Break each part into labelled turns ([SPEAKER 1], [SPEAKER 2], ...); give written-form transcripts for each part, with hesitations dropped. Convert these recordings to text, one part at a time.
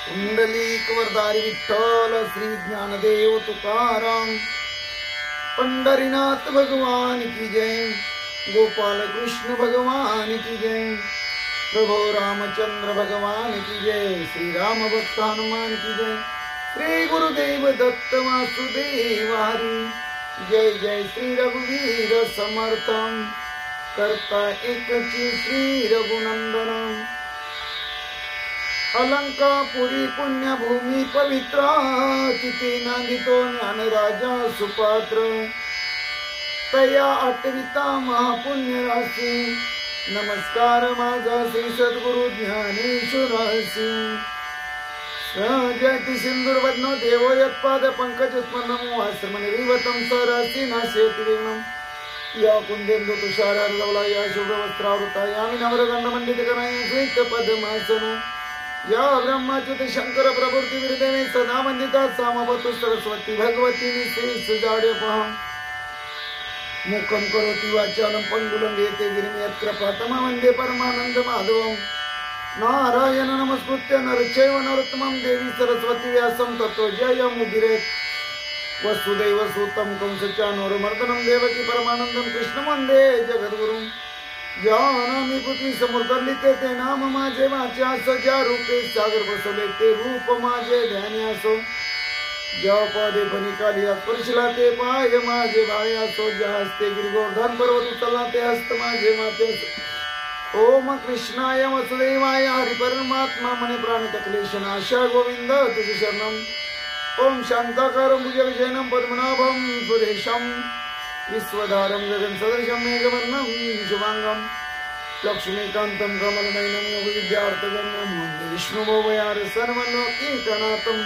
[SPEAKER 1] कुंडलिक वरदारी विठ्ठल श्री ज्ञानदेव तुकाराम, पंढरीनाथ भगवान की जय, गोपाल कृष्ण भगवान की जय, प्रभु रामचंद्र भगवान की जय, श्री राम भक्त हनुमान की जय, श्री गुरुदेव दत्त वासुदेव हरि, जय जय श्री रघुवीर समर्थम, करता एकची श्री रघुनंदन, अलंकापुरी पुण्यभूमी पवित्र, तिथे नांदितो ज्ञान राजा सुपात्र, तया आठविता महापुण्य राशी, नमस्कार माझा श्री सद्गुरु ज्ञानेश्वरासी, जयति सिंदूर वदनो देवो यत्पाद पंकज स्मरणम वासमनिवतम सरासी नास्यति विघ्नम, या कुंदेन्दु तुषारार्धवला या शुभ्रवस्त्रावृता यामि नवरदण्डमण्डितकराय श्वेत पद्मासन, या ब्रह्माच्युत शंकर प्रभृति विरदेवे सदा वंदिता सामवतु सरस्वती भगवती निशेष जाड्यपहं, मुखं करोति वाचालं पंगुलं येते गिरिं यत्कृपातमं वन्दे परमानंद माधवं, नारायण नमस्कृत्य नरचैव नरोत्तमं देवी सरस्वती व्यासं ततो जयमुदीरयेत्, वसुदैव सुतं कंसचानूरमर्दनं देवकी परमानंदं कृष्णं वन्दे जगद्गुरुं, ज्ञानामि पृथ्वी समुद्रलिते ते नाम माझे वाच्यास, ज्या रूपे सागर बसवले ते रूप माझे ध्यान्यासो, ज्या पादे फणिकाली स्पर्शला ते पाय माझे भायासो, ज्या हस्ते गिरिगोवर्धन पर्वत उचलला ते हस्त माझे माथ्यासो, ओम कृष्णाय वसुदेवाय हरि परमात्मा मने प्राणित क्लेशनाशा गोविंद तुझे शरणम, ओम शांताकारं भुजगशयनं पद्मनाभं सुरेशं, विश्वधारं गगन सदृशं मेघवर्णं शुभांगं, लक्ष्मीकान्तं कमलनयनं योगविद्यार्थगम्यं वन्दे विष्णुभवयार सर्वलोकीकनाथं,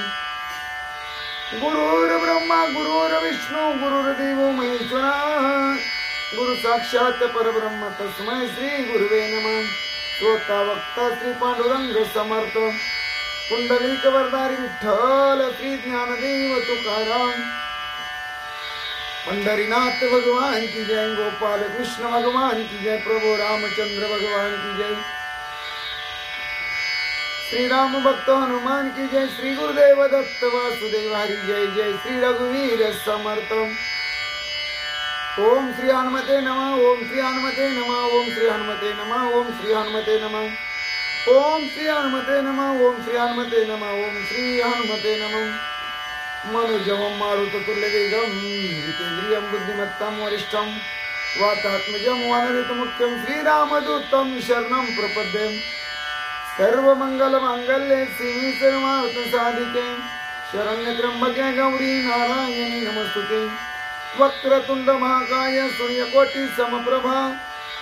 [SPEAKER 1] गुरुर्ब्रह्मा गुरुर्विष्णु गुरुर्देवो महेश्वरा, गुरु साक्षात् परब्रह्म तस्मै श्री गुरुवे नमः, स्वता वक्ता श्री पांडुरंग समर्थ, कुंडलिक वरदारी विठ्ठल श्री ज्ञानदेव तुकाराम, पंढरीनाथ भगवान की जय, गोपाल कृष्ण भगवान की जय, प्रभु रामचंद्र भगवान की जय, श्री राम भक्त हनुमान की जय, श्री गुरुदेव दत्त वासुदेव हरि, जय जय श्री रघुवीर समर्थ, ओम श्री हनुमते नमः, ओम श्री हनुमते नमः, ओम श्री हनुमते नमः, ओम श्री हनुमते नमः, ओम श्री हनुमते नमः, ओम श्री हनुमते नमः, ओम श्री हनुमते नमः, मनोजवं मारुततुल्यवेगं जितेन्द्रियं बुद्धिमत्तं वरिष्ठं वातात्मजं वानरयुतमुख्यं श्रीरामदूतं शरणं प्रपद्ये, सर्वमङ्गलमाङ्गल्ये शिवे सर्वार्थसाधिके, शरण्यत्र्यम्बके गौरी नारायणी नमस्तुते, वक्रतुण्ड महाकाय सूर्यकोटि समप्रभा,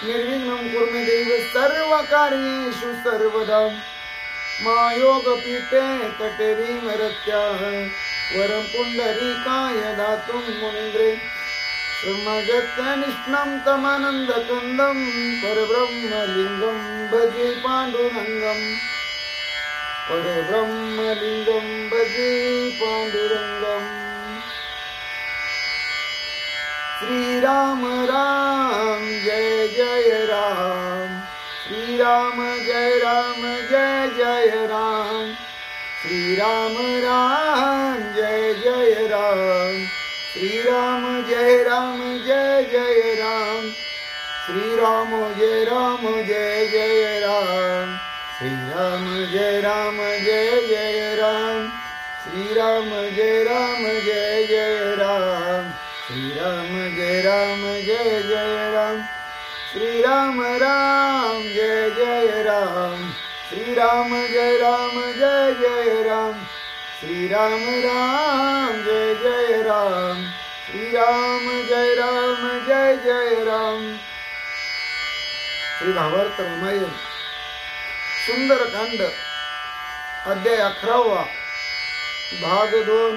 [SPEAKER 1] निर्विघ्नं कुरु मे देव सर्वकार्येषु सर्वदा, मायोगपीठे तटे भीमरत्याः, वरं पुण्डरीकाय दातुं मुनीन्द्रे, समजत्यनिष्णं तमानन्दकन्दं, परब्रह्मलिङ्गं भजे पाण्डुरङ्गं, परब्रह्मलिङ्गं भजे पाण्डुरङ्गम्, श्रीराम राम जय जय राम, श्रीराम जय राम जय जय राम, श्रीराम राम जय जय राम, श्रीराम जय राम जय जय राम, श्रीराम जय राम जय जय राम, श्रीराम जय राम जय जय राम, श्रीराम जय राम जय जय राम, श्रीराम जय राम जय जय राम, श्रीराम राम जय जय राम, श्रीराम जय राम जय जय राम, श्रीराम राम जय जय राम, श्रीराम जय राम जय जय राम। श्री भावार्थ रामायण सुंदरकांड अध्याय 11 भाग 2।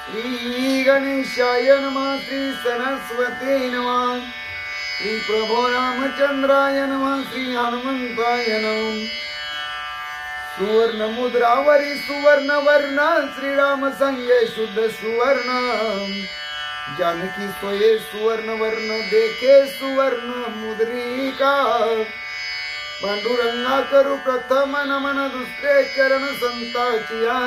[SPEAKER 1] श्री गणेशाय नमः, श्री सरस्वती नमः, श्री प्रभो रामचंद्राय नमः, श्री हनुमंताय नमः। सुवर्ण मुद्रावरी सुवर्ण वर्ण, श्रीराम संगे शुद्ध सुवर्ण, जानकी सोये सुवर्ण वर्ण, देखे सुवर्ण मुद्रिका, पांडुरंगा करू प्रथम नमन दुसरे चरण संताचिया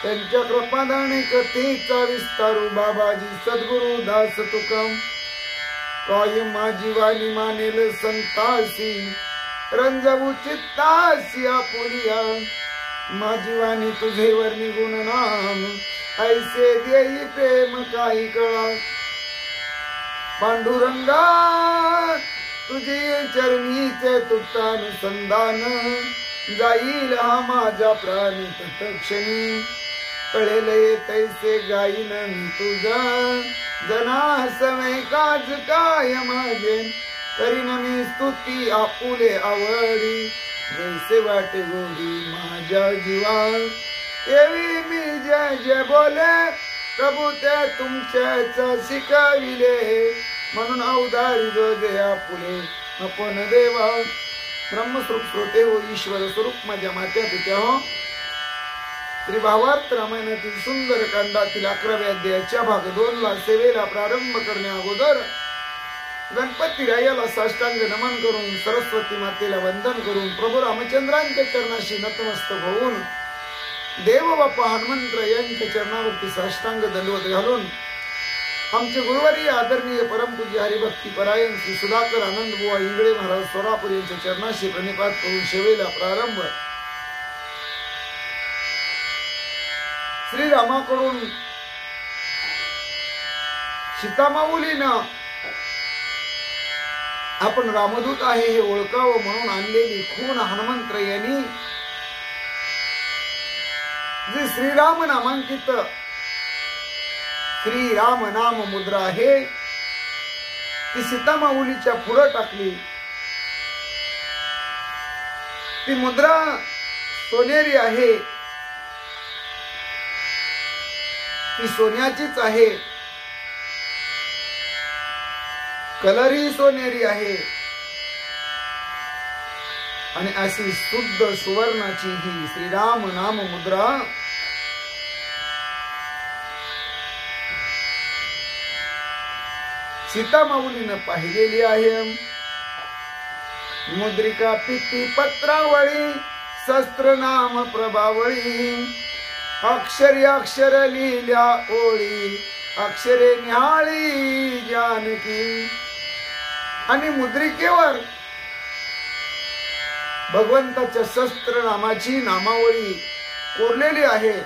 [SPEAKER 1] त्यांच्या कृपादाने कथेचा विस्तारू बाबाजी सद्गुरु दास तुकाम काय माझी वाणी मानेल संतासी रंजवू चित्तासी आपुलिया माझी वाणी तुझे वर्णी गुण नाम ऐसे देई प्रेम काही कळा पांडुरंगा तुझे चरणीचे तुटान संधान जाईल हा माझा प्राण तत्क्षणी कळेल तैसे गाईन मी तुझा जना समय काज काय माझे करीन मी स्तुती आपुले आवडी जैसे वाटे गोडी माझ्या जीवा एवी मी जय जय बोले प्रभू ते तुमच्याच शिकविले म्हणून अवधारी जो दे आपुले आपण देवा ब्रह्मस्वरूप श्रोते हो ईश्वर स्वरूप माझ्या मात्या पित्या हो श्री भावार्थ रामायणातील सुंदर कांडातील 11व्या अध्यायाच्या भाग 2 ला सेवेला प्रारंभ करण्या अगोदर गणपती रायाला साष्टांग नमन करून सरस्वती मातेला वंदन करून प्रभू रामचंद्रांच्या चरणाशी नतमस्तक होऊन देव बाप्पा हनुमंत यांच्या चरणावरती साष्टांग दंडवत घालून आमचे गुरुवारी आदरणीय परमपूज्य हरिभक्ती परायण श्री सुधाकर आनंद बुवा इंगळे महाराज सोलापूर यांच्या चरणाशी प्रणिपात करून सेवेला प्रारंभ श्रीरामाकडून सीतामाऊलीनं आपण रामदूत आहे हे ओळखावं म्हणून आणलेली खून हनुमंत यांनी जे श्रीराम नामांकित श्रीराम नाम मुद्रा आहे ती सीतामाऊलीच्या पुढे टाकली। ती मुद्रा सोनेरी आहे, ती सोन्याचीच आहे, कलरही सोनेरी आहे आणि अशी शुद्ध सुवर्णाची ही श्रीराम नाम मुद्रा सीतामाऊलीनं पाहिलेली आहे। मुद्रिका पिती पत्रावळी शस्त्र नाम प्रभावळी अक्षरी अक्षर लिहिल्या ओळी अक्षरे निहाळी जानकी आणि मुद्रिकेवर भगवंताच्या शस्त्र नामाची नामावळी कोरलेली आहे।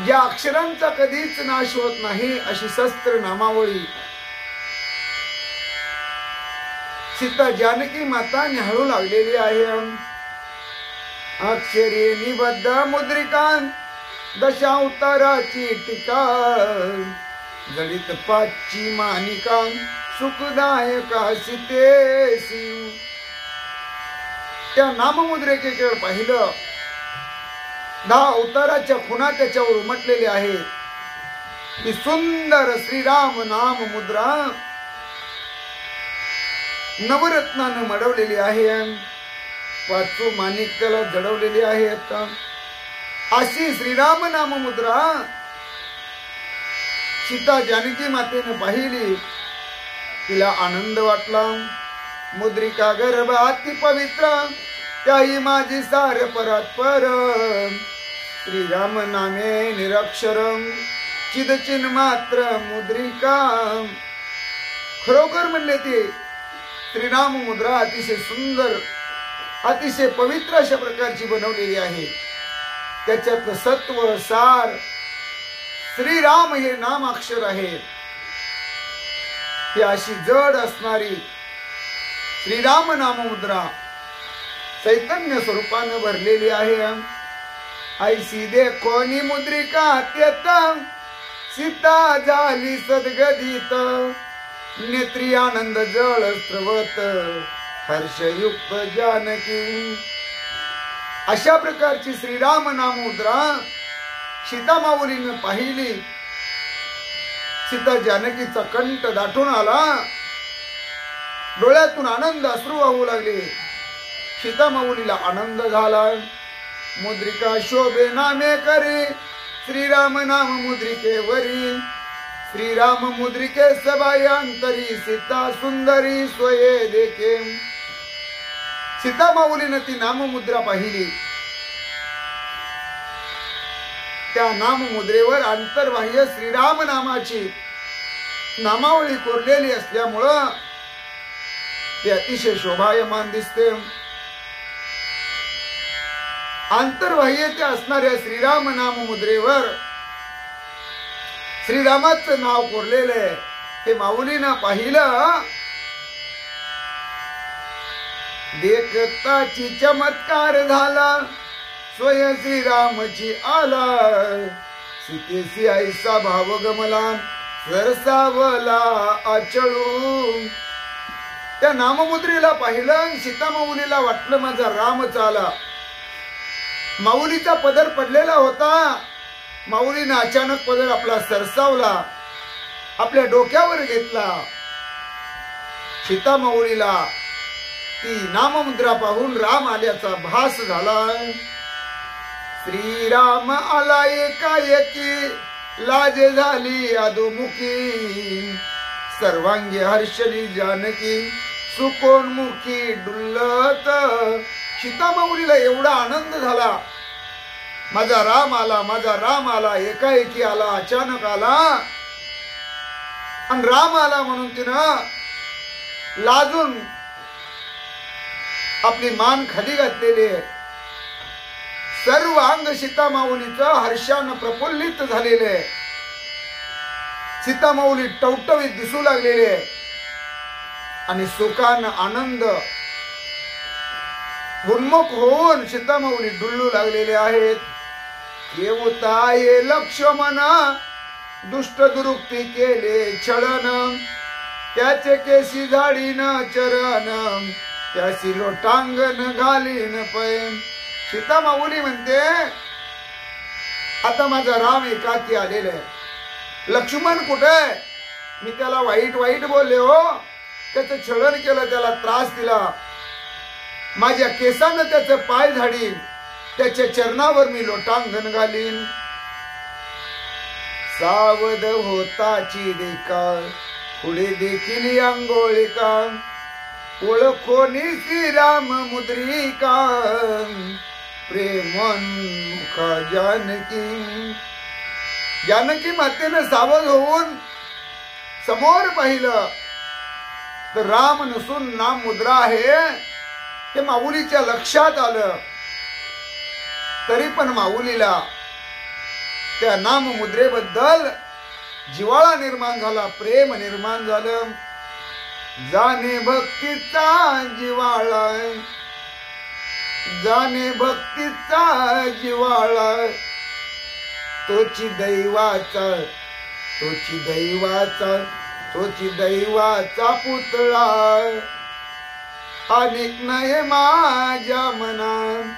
[SPEAKER 1] ज्या अक्षरांचा कधीच नाश होत नाही अशी शस्त्र नामावळी सीता जानकी माता निहाळू लागलेली आहे। अक्षरे निबद्ध मुद्रिकां दशावताराची टीका जडित पाची मानिका सुखदायका सीतेसी त्या नाममुद्रिकेकडे पाहिलं 10 अवताराच्या खुणा त्याच्यावर उमटलेल्या आहेत। ही सुंदर श्रीराम नाम मुद्रा नवरत्नाने मडवलेली आहे, 5 माणिक त्याला जडवलेली आहेत। अशी श्रीराम नाम मुद्रा सीता जानकी मातेने पाहिली, तिला आनंद वाटला। मुद्रिका गर्भ अति पवित्र त्याही माझी सार परात्पर श्रीराम नामे निरक्षरम चिदचिन मात्र मुद्रिका। खरोखर म्हणले ते श्रीराम मुद्रा अतिशय सुंदर अतिशय पवित्र अशा प्रकारची बनवलेली आहे। त्याच्यातलं सत्व सार श्रीराम हे नाम अक्षर आहे। ही अशी जड असणारी श्रीराम नाम मुद्रा चैतन्य स्वरूपाने भरलेली आहे। ऐसी देखोनी मुद्रिका अत्यंत सीता झाली सद्गदित नेत्री आनंद जळ स्रवत हर्षयुक्त जानकी। अशा प्रकारची श्रीराम नाम मुद्रा सीतामाऊलीने पाहिली। सीता जानकीचा कंठ दाटून आला, डोळ्यातून आनंद अश्रू वाहू लागले। सीतामाऊलीला आनंद झाला। मुद्रिका शोभे नामे करी श्रीराम नाम मुद्रिकेवरी श्रीराम मुद्रिके सभायांतरी सीता सुंदरी स्वये देखे. सीता माऊलीनं ती नाममुद्रा पाहिली. त्या नाममुद्रेवर अंतर्बाह्य श्रीराम नामाची नामावळी कोरलेली असल्यामुळं ते अतिशय शोभायमान दिसते. अंतर्बाह्य ते असणाऱ्या श्रीराम नाममुद्रेवर श्रीरामाचं नाव कोरलेलं आहे. हे माऊलीनं पाहिलं. देखताची चमत्कार झाला स्वयं श्रीरामची आला. सीतेसी ऐसा भाव गमला सरसावला आचळून. त्या नाममुद्रेला पाहिलं. सीता माऊलीला वाटलं माझा रामच आला. माऊलीचा पदर पडलेला होता. माऊलीनं अचानक पदर आपला सरसावला, आपल्या डोक्यावर घेतला. सीता माऊलीला ती नाममुद्रा पाहून राम आल्याचा भास झाला. श्रीराम आला एकाएकी लाज झाली अधोमुखी. सर्वांगी हर्षली जानकी सुकोन्मुखी डुल्लत. सीता माऊलीला एवढा आनंद झाला. माझा राम आला, माझा राम आला. एकाएकी आला, अचानक आला. आणि राम आला म्हणून तिनं लाजून आपली मान खाली घातलेली आहे. सर्व अंग सीता माऊलीचं हर्षानं प्रफुल्लित झालेले आहे. सीता माऊली टवटवीत दिसू लागलेली आहे आणि सुखानं आनंद उन्मुख होऊन सीता माऊली डुल्लू लागलेले आहेत. येऊताये लक्ष्मण दुष्ट दुरुक्ती केले छळन. त्याचे केसी झाडीन चरण त्यासी लोटांगण घालीन पै. सीता माऊली म्हणते आता माझा राम एकाकी आलेला आहे. लक्ष्मण कुठे? मी त्याला वाईट वाईट बोलले हो. त्याचं छळन केलं, त्याला त्रास दिला. माझ्या केसानं त्याचं पाय झाडीन, त्याच्या चरणावर मी लोटांगण घालीन. सावध होताची देखा पुढे देखील अंघोळिका. ओळखोनी श्रीराम मुद्रिका प्रेमोन्मुख जानकी. जानकी मातेनं सावध होऊन समोर पाहिलं तर राम नसून नाम मुद्रा आहे हे माऊलीच्या लक्षात आलं. तरी पण माऊलीला त्या नाम मुद्रेबद्दल जिव्हाळा निर्माण झाला, प्रेम निर्माण झालं. जाणे भक्तीचा जिव्हाळा, जाणे भक्तीचा जिव्हाळा. तोची दैवाचा, तोची दैवाचा, तोची दैवाचा पुतळा. अनेक नये माझ्या मनात,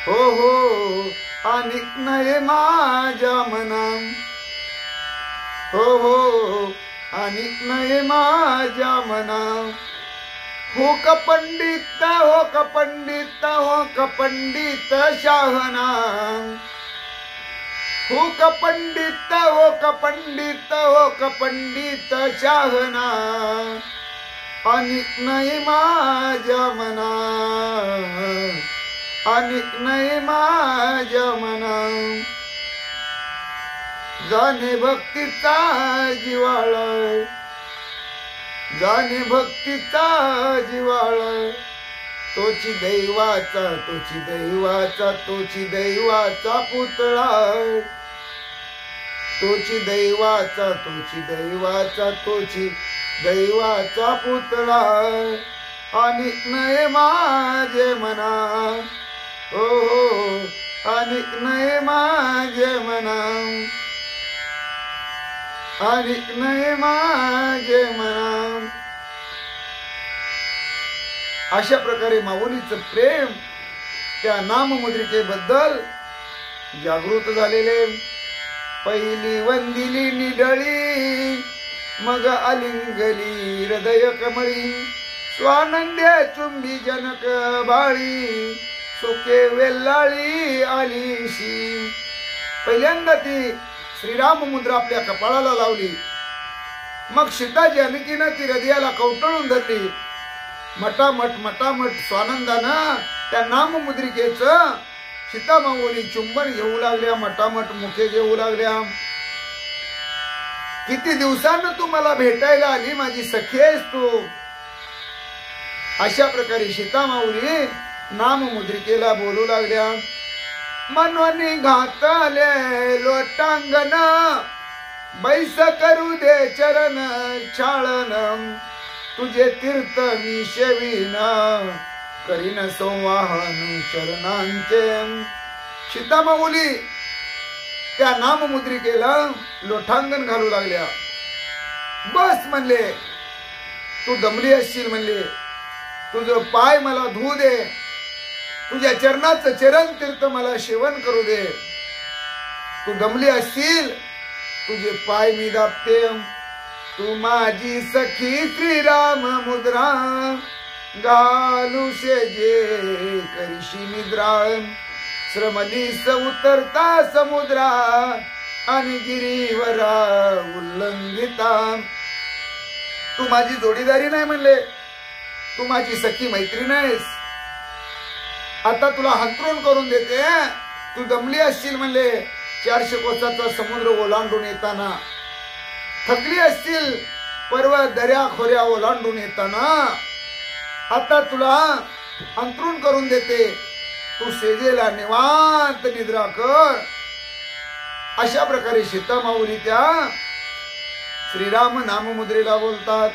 [SPEAKER 1] हो हो अनेक नये माझ्या मनात, हो हो अनेक नये माझ्या मनात. हो क पंडित, हो क पंडित, हो क पंडित शहाणा. हो क पंडित, हो क पंडित, हो क पंडित शहाणा. अनेक नये माझ्या मना, अनेक नये माझ्या मना. जाणे भक्तीचा जिव्हाळा, जाणे भक्तीचा जिव्हाळा. तोची दैवाचा, तोची दैवाचा, तोची दैवाचा पुतळा. तोची दैवाचा, तोची दैवाचा, तोची दैवाचा पुतळा. अनेक नये माझे मना, हो हो अनेक नये माझे मना, अनेक नये माझे मना. अशा प्रकारे माऊलीचं प्रेम त्या नाममुद्रिकेबद्दल जागृत झालेले. पहिली वंदिली निडळी मग अलिंगली हृदय कमळी. स्वानंद्या चुंबी जनक बाळी सुके वेल्लाळी आलीशी. पहिल्यांदा ती श्रीराम मुद्रा आपल्या कपाळाला लावली. मग सीता जानकीनं ती हृदयाला कवटळून धरली. मटामट मटामट स्वानंदानं त्या नाममुद्रिकेचं सीता माऊली चुंबन घेऊ लागल्या, मटामट मुखे घेऊ लागल्या. किती दिवसांनी तू मला भेटायला आली, माझी सखी आहेस तू. अशा प्रकारे सीता माऊली नाममुद्रिकेला बोलू लागल्या. मनवनी घातले लोटांगण, बैस करू दे चरण छाळन, तुझे तीर्थ मी शेवीन, करीन संवाहन चरणांचे. सीता माऊली त्या नाममुद्रिकेला लोटांगण घालू लागल्या. बस म्हणले, तू दमली असशील म्हणले, तुझं पाय मला धुऊ दे, तुझ्या चरणाचं चरण तीर्थ मला सेवन करू दे. तू दमली असशील, तुझे पाय मी दाबते. तू माझी सखी श्रीराम मुद्रा, घालू शेजे करीशी निद्रा, श्रमलीस उतरता समुद्रा, आणि गिरीवरा उल्लंघिता. तू माझी जोडीदारी नाही म्हणले, तू माझी सखी मैत्रीण आहेस. आता तुला हंतरून करून देते. तू दमली असशील म्हणले, 400 कोसाचा समुद्र ओलांडून येताना, थकली असतील पर्वत दर्या खोऱ्या ओलांडून येताना. आता तुला अंतरून करून देते, तू सेजेला निवांत निद्रा कर. अशा प्रकारे सीता माऊली त्या श्रीराम नाममुद्रेला बोलतात.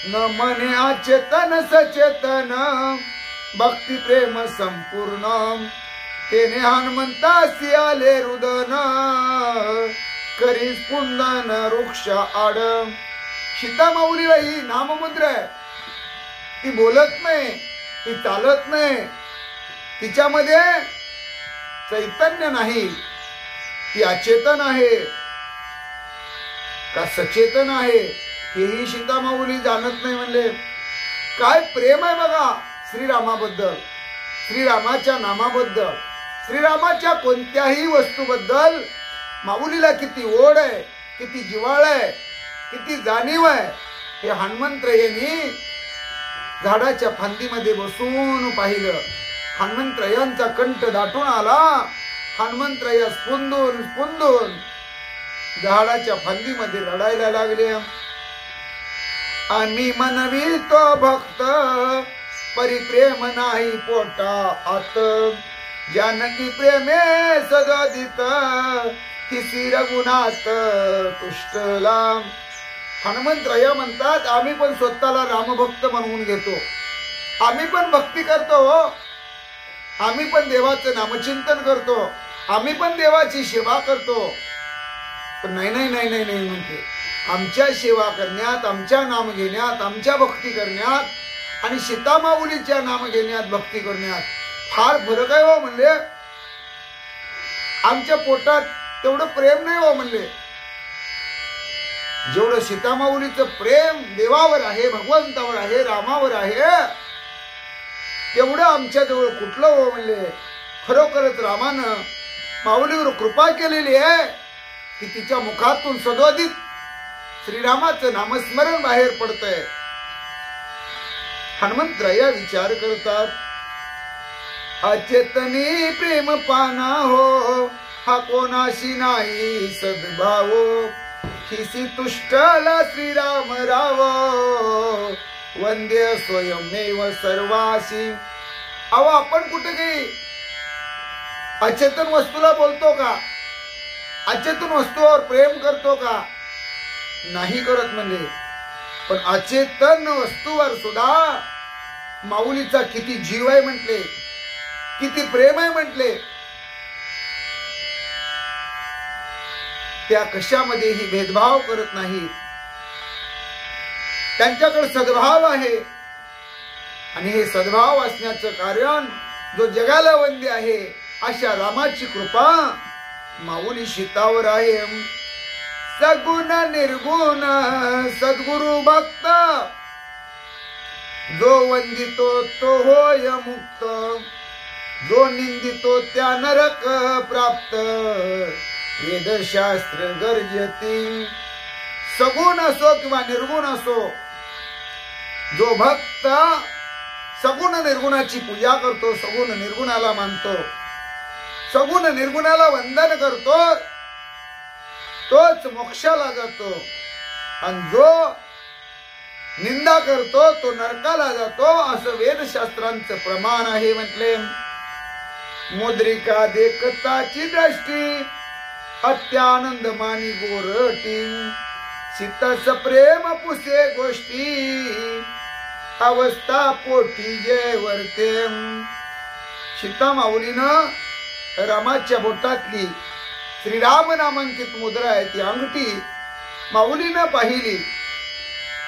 [SPEAKER 1] न मने अचेतन सचेतन, भक्ती प्रेम संपूर्ण, तेने हनुमंतासी आले रुदन, करी स्पुंदन वृक्ष आड. सीता माऊलीला ही नाममुद्रा आहे. ती बोलत नाही, ती चालत नाही, तिच्यामध्ये चैतन्य नाही. ती अचेतन आहे का सचेतन आहे हेही सीता माऊली जाणत नाही म्हणले. काय प्रेम आहे बघा श्रीरामाबद्दल, श्रीरामाच्या नामाबद्दल, श्रीरामाच्या कोणत्याही वस्तूबद्दल माऊलीला किती ओढ आहे, किती जिव्हाळ आहे, किती जाणीव आहे. हे हनुमंतरायांनी झाडाच्या फांदीमध्ये बसून पाहिलं. हनुमंतरायांचा कंठ दाटून आला. हनुमंतराया स्पुंदून स्पुंदून झाडाच्या फांदीमध्ये रडायला लागले. आम्ही मनवितो भक्त, परिप्रेम नाही पोटा आत, जानकी प्रेमे सदोदित, किसी रघुनाथ तुष्टला. हनुमंतराय म्हणतात, आम्ही पण स्वतःला रामभक्त म्हणून घेतो, आम्ही पण भक्ती करतो, आम्ही पण देवाचं नामचिंतन करतो, आम्ही पण देवाची सेवा करतो. पण नाही नाही नाही नाही नाही म्हणते, आमच्या सेवा करण्यात, आमच्या नाम घेण्यात, आमच्या भक्ती करण्यात आणि सीता माऊलीच्या नाम घेण्यात, भक्ती करण्यात फार फरक आहे हो म्हणले. आमच्या पोटात तेवढं प्रेम नाही हो म्हणले. जेवढं सीता माऊलीचं प्रेम देवावर आहे, भगवंतावर आहे, रामावर आहे, तेवढं आमच्या जवळ कुठलं हो म्हणले. खरोखरच रामानं माऊलीवर कृपा केलेली आहे की तिच्या मुखातून सदोदित श्रीरामाचं नामस्मरण बाहेर पडतंय. हनुमंतराया विचार करतात, अचेतनी प्रेम पाना हो, हा कोणाशी नाही सद्भाव, खिसी तुष्टला श्रीराम राव, वंद्य स्वयमेव सर्वासी. अहो आपण कुठे काही अचेतन वस्तूला बोलतो का? अचेतन वस्तूवर प्रेम करतो का? नाही करत म्हणले. पण अचेतन वस्तूवर सुद्धा माऊलीचा किती जीव आहे म्हटले, किती प्रेम आहे म्हटले. त्या कशामध्येही भेदभाव करत नाहीत. त्यांच्याकडे सद्भाव आहे. आणि हे सद्भाव असण्याचं कारण जो जगाला वंद्य आहे अशा रामाची कृपा माऊली सीतावर आहे. सगुण निर्गुण सद्गुरु भक्त, जो वंदितो तो होय मुक्त, जो निंदितो त्या नरक प्राप्त, वेदशास्त्र गर्जती. सगुण असो किंवा निर्गुण असो, जो भक्त सगुण निर्गुणाची पूजा करतो, सगुण निर्गुणाला मानतो, सगुण निर्गुणाला वंदन करतो, तोच मोक्षाला जातो. आणि जो निंदा करतो तो नरकाला जातो, असं वेदशास्त्रांचं प्रमाण आहे. म्हटले मुद्रिका देखताची दृष्टी, अत्यानंद मानी गोरटी. सीताच प्रेम पुसे गोष्टी, अवस्था पोटी जय वर्ते. सीता माऊलीनं रामाच्या बोटातली श्रीराम नामांकित मुद्रा आहे ती अंगठी माऊलीनं पाहिली.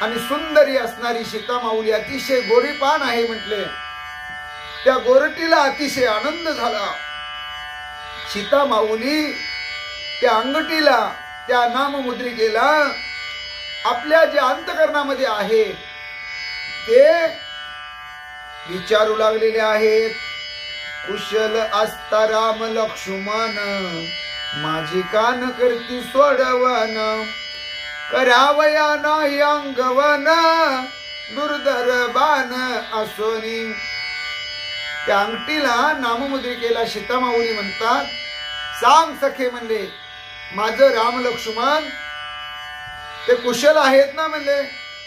[SPEAKER 1] आणि सुंदरी असणारी सीता माऊली अतिशय गोरीपान आहे म्हटले. त्या गोरटीला अतिशय आनंद झाला. सीता माऊली त्या अंगठीला, त्या नाममुद्रिकेला आपल्या जे अंतकरणामध्ये आहे ते विचारू लागलेले आहेत. कुशल असता राम लक्ष्मण, माझी कान करती सोडवन. करावया नाही अंगवन, दुर्धर बाण असोनी. त्या अंगठीला नाममुद्रिकेला सीता माऊली म्हणतात, सांग सखे म्हणले, माझं राम लक्ष्मण ते कुशल आहेत ना म्हणले,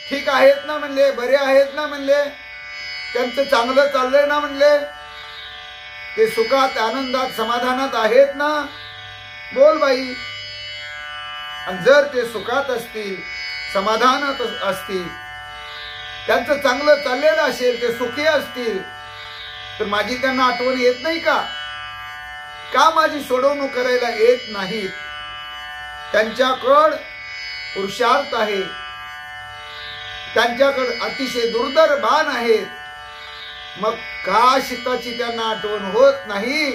[SPEAKER 1] ठीक आहेत ना म्हणले, बरे आहेत ना म्हणले, त्यांचं चांगलं चाललंय ना म्हणले, ते सुखात आनंदात समाधानात आहेत ना, बोल बाई. आणि जर ते सुखात असतील, समाधानात असतील, त्यांचं चांगलं चाललेलं असेल, ते सुखी असतील, तर माझी त्यांना आठवण येत नाही का? का माझी सोडवणूक करायला येत नाहीत? त्यांच्याकडं पुरुषार्थ आहे, त्यांच्याकडे अतिशय दुर्धर बाण आहेत, मग का सीताची त्यांना आठवण होत नाही?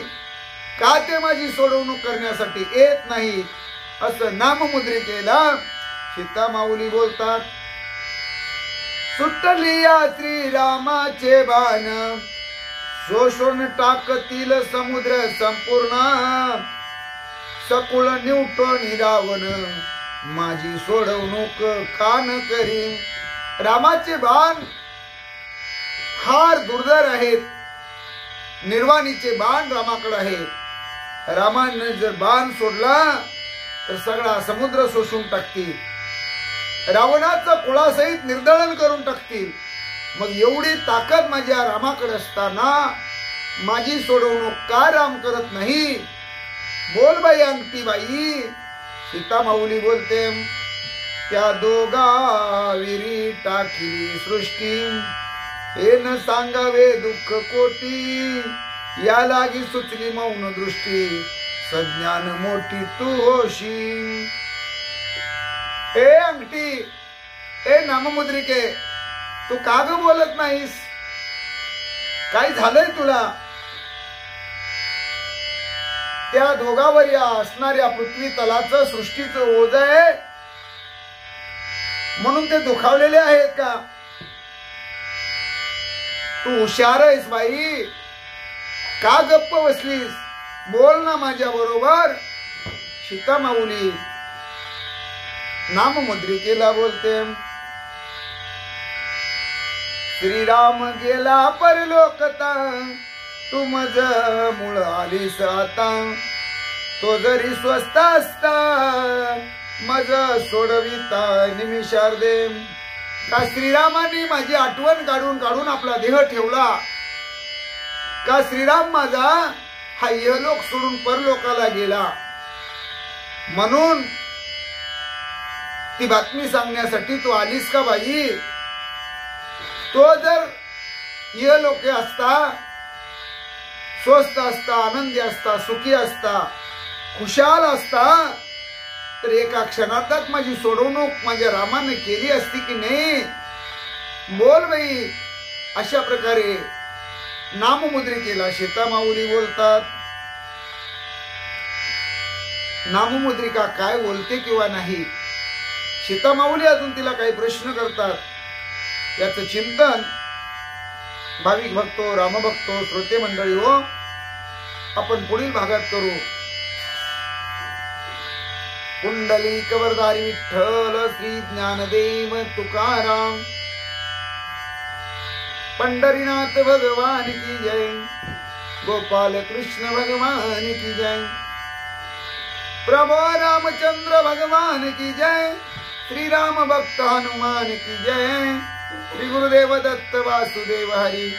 [SPEAKER 1] का ते माझी सोडवणूक करण्यासाठी येत नाही? असं नाममुद्रिकेला सीता माऊली बोलतात. सुटली या श्रीरामाचे बाण, शोषून टाकतील समुद्र संपूर्ण. सकुळ निवटून रावण, माझी सोडवणूक कान करीन. रामाचे बाण फार दुर्धर आहेत. निर्वाणीचे बाण रामाकडे आहेत. रामाने जर बाण सोडला तर सगळा समुद्र शोषून टाकतील, रावणाचं कुळासहित निर्दळन करून टाकतील. मग एवढी ताकद माझ्या रामाकडे असताना माझी सोडवणूक का राम करत नाही? बोल बाई अंगठी बाई. सीता माऊली बोलते, त्या दोघा विरी टाकली सृष्टी, हे न सांगावे दुःख कोटी. या लागी सुचली मौन दृष्टी, सज्ञान मोठी तू होशी. ए अंगठी, ए नाममुद्रिके, तू का ग बोलत नाहीस? काय झालंय तुला? त्या दोघावर या असणाऱ्या पृथ्वी तलाचं सृष्टीचं ओझ आहे म्हणून ते दुखावलेले आहेत का? तू हुशार आहेस बाई, का गप्प बसलीस? बोल ना माझ्या बरोबर. सीता माऊली नाममुद्रिकेला बोलते, श्रीराम गेला परलोकता, तू मज मूळ आलीस आता. तो जरी स्वस्त असता, मज सोडविता निमिषार्धे. का श्रीरामाने माझी आठवण काढून काढून आपला देह ठेवला? का श्रीराम माझा हा इहलोक सोडून परलोकाला गेला म्हणून ती बातमी सांगण्यासाठी तू आलीस का बाई? तो जर इहलोके असता, स्वस्थ असता, आनंदी असता, सुखी असता, खुशाल असता, तर एका क्षणातच माझी सोडवणूक माझ्या रामाने केली असती की नाही? बोल बाई. अशा प्रकारे नाममुद्रिकेला सीता माऊली बोलतात. नाममुद्रिका काय बोलते किंवा नाही, सीता माऊली अजून तिला काही प्रश्न करतात. याचं चिंतन भाविक भक्तो, रामभक्तो, श्रोते मंडळी हो, आपण पुढील भागात करू. पुंडलिक वरदारी विठ्ठल श्री ज्ञानदेव तुकाराम पंढरीनाथ भगवान की जय गोपाल कृष्ण भगवान की जय प्रभु रामचंद्र भगवान की जय श्री राम भक्त हनुमान की जय श्री गुरुदेव दत्त वासुदेव हरि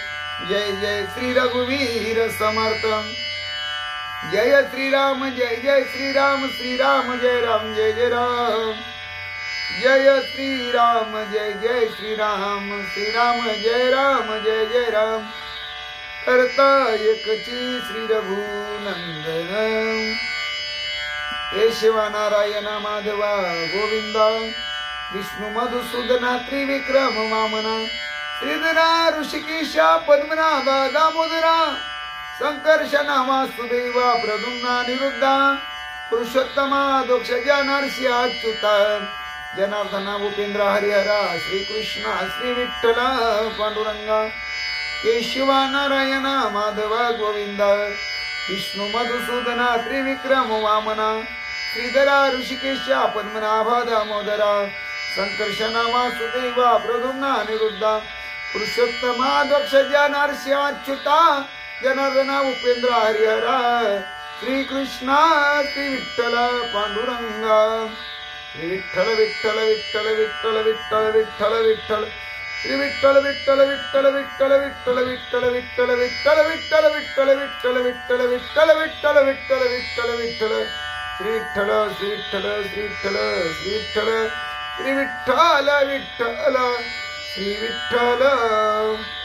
[SPEAKER 1] जय जय श्री रघुवीर समर्थ जय श्री राम जय जय श्री राम जय राम जय जय राम जय श्री राम जय श्री राम जय राम जय जय राम करता एकची श्री रघुनंदन केशवा नारायण माधवा गोविंदा विष्णु मधुसूदना त्रिविक्रम वामना श्रीधरा ऋषिकेशा पद्मनाभा दामोदरा संकर्षणा वासुदेवा प्रद्युम्ना निरुद्धा पुरुषोत्तमा दोक्षजा नरसी अच्युता जनार्दना भूपेंद्र हरिहरा श्रीकृष्ण श्री विठ्ठल पांडुरंगा केशवा नारायण माधवा गोविंदा विष्णु मधुसूदना त्रिविक्रम वामना श्रीधरा ऋषिकेशा पद्मनाभा दामोदरा संकर्षणा वासुदेवा प्रद्युम्ना निरुद्धा पुरुषोत्तमा दोक्षजा नरसी अच्युता जनार्दना उपेंद्र हरिहरा श्री कृष्ण श्री विठ्ठल पांडुरंगा श्री विठ्ठल विठ्ठल विठ्ठल विठ्ठल विठ्ठल विठ्ठल विठ्ठल श्री विठ्ठल विठ्ठल विठ्ठल विठ्ठल विठ्ठल विठ्ठल विठ्ठल विठ्ठल विठ्ठल विठ्ठल विठ्ठल विठ्ठल विठ्ठल विठ्ठल विठ्ठल विठ्ठल विठ्ठल श्री विठ्ठल श्री विठ्ठल श्री विठ्ठल श्री विठ्ठल श्री विठ्ठल विठ्ठल श्री विठ्ठल